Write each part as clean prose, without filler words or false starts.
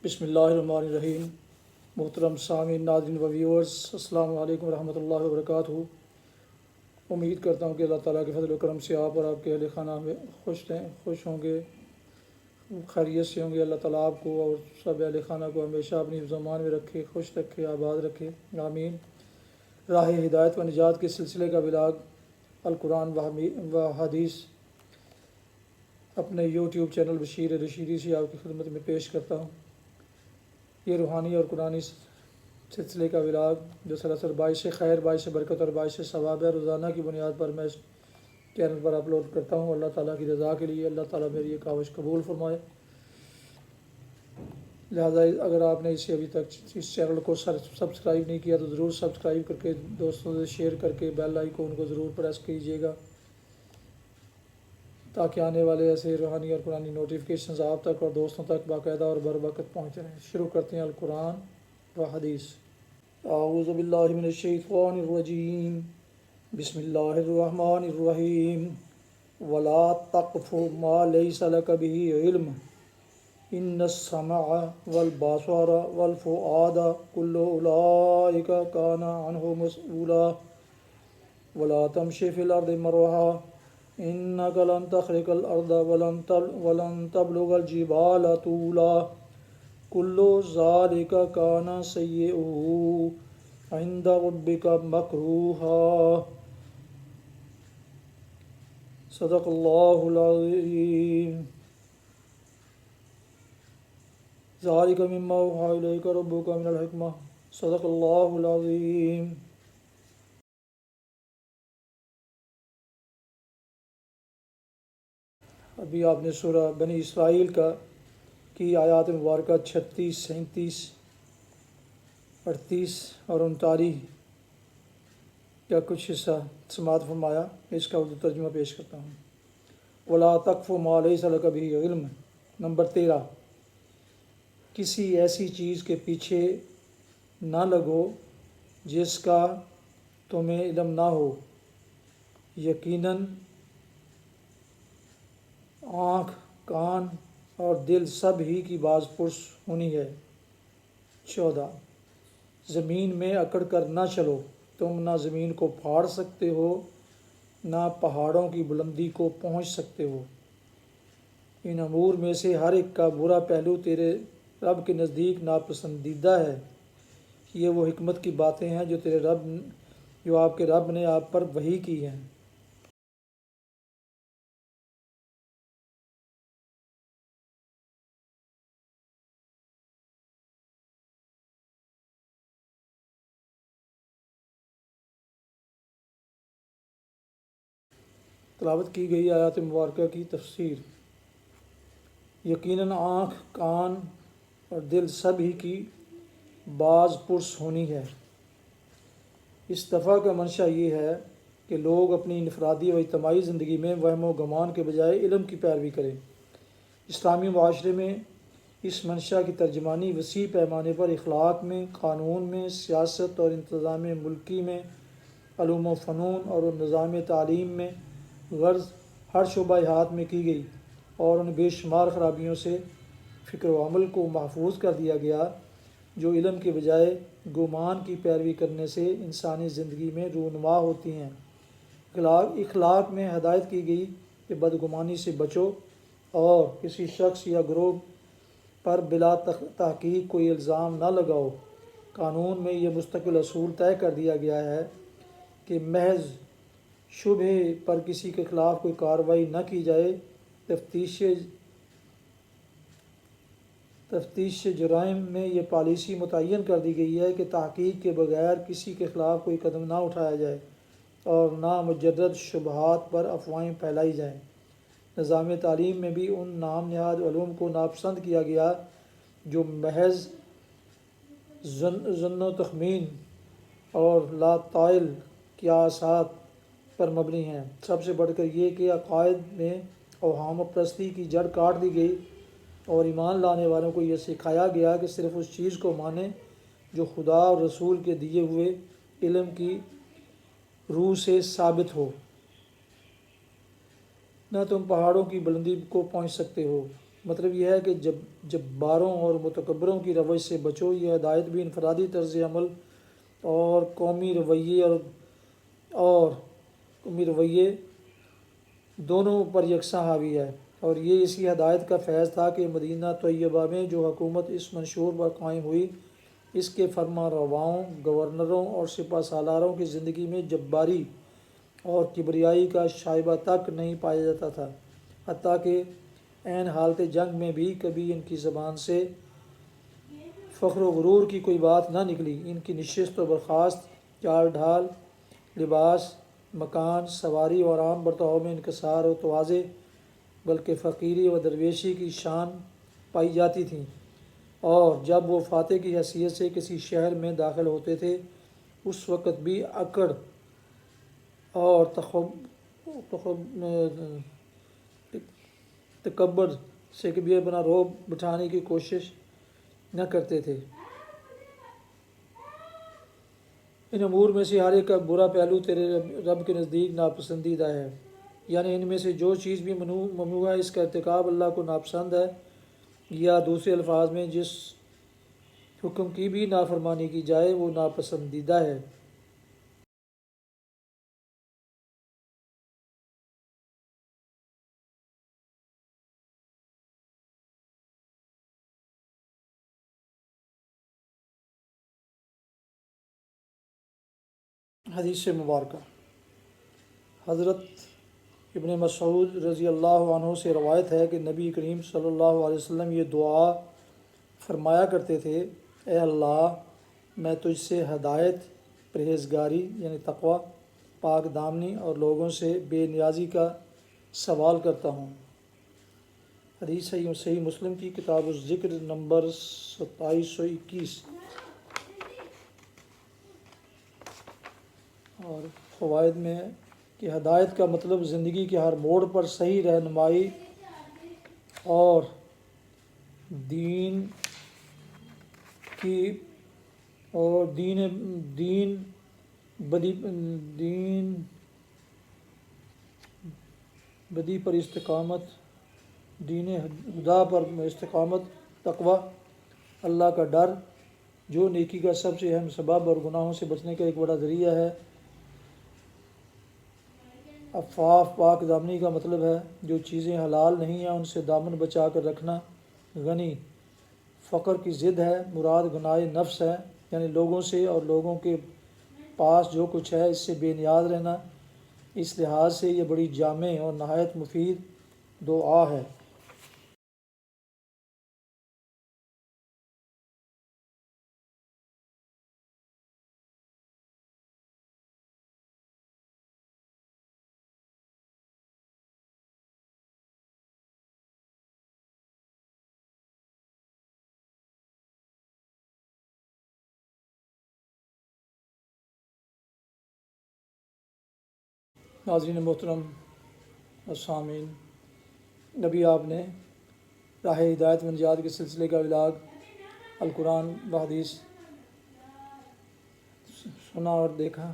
بسم اللہ الرحمن الرحیم۔ محترم سامعین، ناظرین و ویورز، السلام علیکم ورحمۃ اللہ وبرکاتہ۔ امید کرتا ہوں کہ اللہ تعالیٰ کے فضل و کرم سے آپ اور آپ کے اہل خانہ میں خوش ہوں گے، خیریت سے ہوں گے۔ اللہ تعالیٰ آپ کو اور سب اہل خانہ کو ہمیشہ اپنی زمان میں رکھے، خوش رکھے، آباد رکھے، آمین۔ راہ ہدایت و نجات کے سلسلے کا ولاگ القرآن و حدیث اپنے یوٹیوب چینل بشیر رشیدی سے آپ کی خدمت میں پیش کرتا ہوں۔ یہ روحانی اور قرآنی سلسلے کا ولاگ جو سراسر باعث خیر، باعث برکت اور باعث ثواب ہے، روزانہ کی بنیاد پر میں اس چینل پر اپلوڈ کرتا ہوں۔ اللہ تعالیٰ کی رضا کے لیے اللہ تعالیٰ میری یہ کاوش قبول فرمائے۔ لہٰذا اگر آپ نے اسے ابھی تک اس چینل کو سبسکرائب نہیں کیا تو ضرور سبسکرائب کر کے دوستوں سے شیئر کر کے بیل آئیکن کو ضرور پریس کیجیے گا، تاکہ آنے والے ایسے روحانی اور قرآنی نوٹیفیکیشنز آپ تک اور دوستوں تک باقاعدہ اور بر وقت پہنچتے رہیں۔ شروع کرتے ہیں القرآن و حدیث۔ اعوذ باللہ من الشیطان الرجیم، بسم اللہ الرحمن الرحیم۔ ولا تقف ما لیس لک به علم ان السمع والبصر والفؤاد کل اولئک کان عنہ مسئولا ولا تمش فی الارض مرحا انک لن تخرق الارض ولن تبلغ الجبال طولا کل ذلک کان سیئہ عند ربک مکروہا۔ صدق اللہ العظیم۔ ذالک مما اوحی الیک ربک من الحکمہ۔ صدق اللہ العظیم۔ ابھی آپ نے سورہ بنی اسرائیل کی آیات مبارکہ 36، 37، 38 اور 39 کا کچھ حصہ سماعت فرمایا۔ اس کا اردو ترجمہ پیش کرتا ہوں۔ ولا تقف ما لیس لک بہ علم۔ نمبر 13، کسی ایسی چیز کے پیچھے نہ لگو جس کا تمہیں علم نہ ہو، یقیناً آنکھ، کان اور دل سب ہی کی باز پرس ہونی ہے۔ 14، زمین میں اکڑ کر نہ چلو، تم نہ زمین کو پھاڑ سکتے ہو نہ پہاڑوں کی بلندی کو پہنچ سکتے ہو۔ ان امور میں سے ہر ایک کا برا پہلو تیرے رب کے نزدیک ناپسندیدہ ہے۔ یہ وہ حکمت کی باتیں ہیں جو آپ کے رب نے آپ پر وحی کی ہیں۔ تلاوت کی گئی آیات مبارکہ کی تفسیر۔ یقیناً آنکھ، کان اور دل سب ہی کی باز پرس ہونی ہے۔ اس دفعہ کا منشا یہ ہے کہ لوگ اپنی انفرادی و اجتماعی زندگی میں وہم و گمان کے بجائے علم کی پیروی کریں۔ اسلامی معاشرے میں اس منشا کی ترجمانی وسیع پیمانے پر اخلاق میں، قانون میں، سیاست اور انتظام ملکی میں، علوم و فنون اور نظام تعلیم میں، غرض ہر شعبہ حیات میں کی گئی اور ان بے شمار خرابیوں سے فکر و عمل کو محفوظ کر دیا گیا جو علم کے بجائے گمان کی پیروی کرنے سے انسانی زندگی میں رونما ہوتی ہیں۔ اخلاق میں ہدایت کی گئی کہ بدگمانی سے بچو اور کسی شخص یا گروہ پر بلا تحقیق کوئی الزام نہ لگاؤ۔ قانون میں یہ مستقل اصول طے کر دیا گیا ہے کہ محض شبہ پر کسی کے خلاف کوئی کارروائی نہ کی جائے۔ تفتیش جرائم میں یہ پالیسی متعین کر دی گئی ہے کہ تحقیق کے بغیر کسی کے خلاف کوئی قدم نہ اٹھایا جائے اور نہ مجرد شبہات پر افواہیں پھیلائی جائیں۔ نظام تعلیم میں بھی ان نام نہاد علوم کو ناپسند کیا گیا جو محض ظن و تخمین اور لا طائل قیاسات پر مبنی ہیں۔ سب سے بڑھ کر یہ کہ عقائد میں اوہام پرستی کی جڑ کاٹ دی گئی اور ایمان لانے والوں کو یہ سکھایا گیا کہ صرف اس چیز کو مانیں جو خدا اور رسول کے دیے ہوئے علم کی روح سے ثابت ہو۔ نہ تم پہاڑوں کی بلندی کو پہنچ سکتے ہو، مطلب یہ ہے کہ جباروں اور متکبروں کی روش سے بچو۔ یہ ہدایت بھی انفرادی طرز عمل اور قومی رویے دونوں پر یکساں حاوی ہے، اور یہ اسی ہدایت کا فیض تھا کہ مدینہ طیبہ میں جو حکومت اس منشور پر قائم ہوئی، اس کے فرما رواؤں، گورنروں اور سپہ سالاروں کی زندگی میں جباری اور کبریائی کا شائبہ تک نہیں پایا جاتا تھا، حتیٰ کہ عین حالت جنگ میں بھی کبھی ان کی زبان سے فخر و غرور کی کوئی بات نہ نکلی۔ ان کی نشست و برخاست، چال ڈھال، لباس، مکان، سواری اور عام برتاؤ میں انکسار و تواضع بلکہ فقیری و درویشی کی شان پائی جاتی تھی، اور جب وہ فاتح کی حیثیت سے کسی شہر میں داخل ہوتے تھے اس وقت بھی اکڑ اور تکبر سے کبھی اپنا رعب بٹھانے کی کوشش نہ کرتے تھے۔ ان امور میں سے ہر ایک کا برا پہلو تیرے رب کے نزدیک ناپسندیدہ ہے، یعنی ان میں سے جو چیز بھی ممنوع ہے اس کا ارتکاب اللہ کو ناپسند ہے، یا دوسرے الفاظ میں جس حکم کی بھی نافرمانی کی جائے وہ ناپسندیدہ ہے۔ حدیث مبارکہ، حضرت ابن مسعود رضی اللہ عنہ سے روایت ہے کہ نبی کریم صلی اللہ علیہ وسلم یہ دعا فرمایا کرتے تھے: اے اللہ، میں تجھ سے ہدایت، پرہیزگاری یعنی تقوی، پاک دامنی اور لوگوں سے بے نیازی کا سوال کرتا ہوں۔ حدیث صحیح مسلم کی کتاب الذکر نمبر 2721۔ اور فوائد میں ہے کہ ہدایت کا مطلب زندگی کے ہر موڑ پر صحیح رہنمائی اور دین بدی پر استقامت، دین ہدا پر استقامت، تقوی، اللہ کا ڈر جو نیکی کا سب سے اہم سبب اور گناہوں سے بچنے کا ایک بڑا ذریعہ ہے۔ عفاف، پاک دامنی کا مطلب ہے جو چیزیں حلال نہیں ہیں ان سے دامن بچا کر رکھنا۔ غنی، فقر کی ضد ہے، مراد غنائے نفس ہے، یعنی لوگوں سے اور لوگوں کے پاس جو کچھ ہے اس سے بے نیاز رہنا۔ اس لحاظ سے یہ بڑی جامع اور نہایت مفید دعا ہے۔ ناظرین محترم السامعین، نبی آپ نے راہ ہدایت و نجات کے سلسلے کا ولاگ القرآن و حدیث سنا اور دیکھا،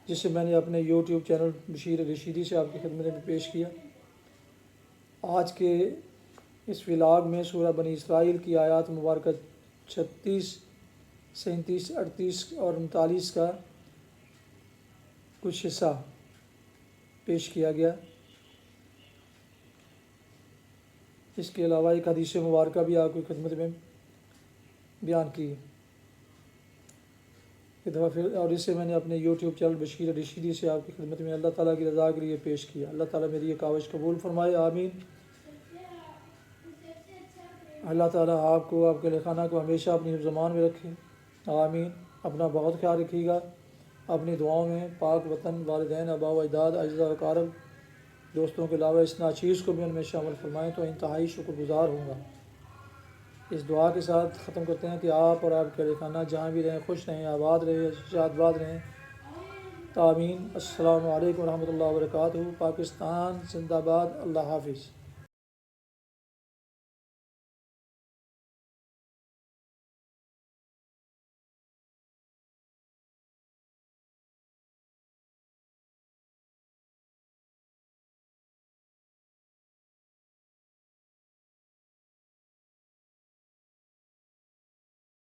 جسے میں نے اپنے یوٹیوب چینل بشیر رشیدی سے آپ کی خدمت میں پیش کیا۔ آج کے اس ولاگ میں سورہ بنی اسرائیل کی آیات مبارکہ 36، 37، 38 اور 39 کا کچھ حصہ پیش کیا گیا۔ اس کے علاوہ ایک حدیث مبارکہ بھی آپ کی خدمت میں بیان کی ایک دفعہ پھر، اور اسے میں نے اپنے یوٹیوب چینل بشیر رشیدی سے آپ کی خدمت میں اللہ تعالیٰ کی رضا کے لیے پیش کیا۔ اللہ تعالیٰ میری یہ کاوش قبول فرمائے، آمین۔ اللہ تعالیٰ آپ کو، آپ کے اہل خانہ کو ہمیشہ اپنی حفظ امان میں رکھے، آمین۔ اپنا بہت خیال رکھیے گا، اپنی دعاؤں میں پاک وطن، والدین، آباء و اجداد، اعزاء و اقارب، دوستوں کے علاوہ اس ناچیز کو بھی ان میں شامل فرمائیں تو انتہائی شکر گزار ہوں گا۔ اس دعا کے ساتھ ختم کرتے ہیں کہ آپ اور آپ کے اہل خانہ جہاں بھی رہیں خوش رہیں، آباد رہیں، شاد باد رہیں، آمین۔ السلام علیکم ورحمۃ اللہ وبرکاتہ۔ پاکستان زندہ باد، اللہ حافظ۔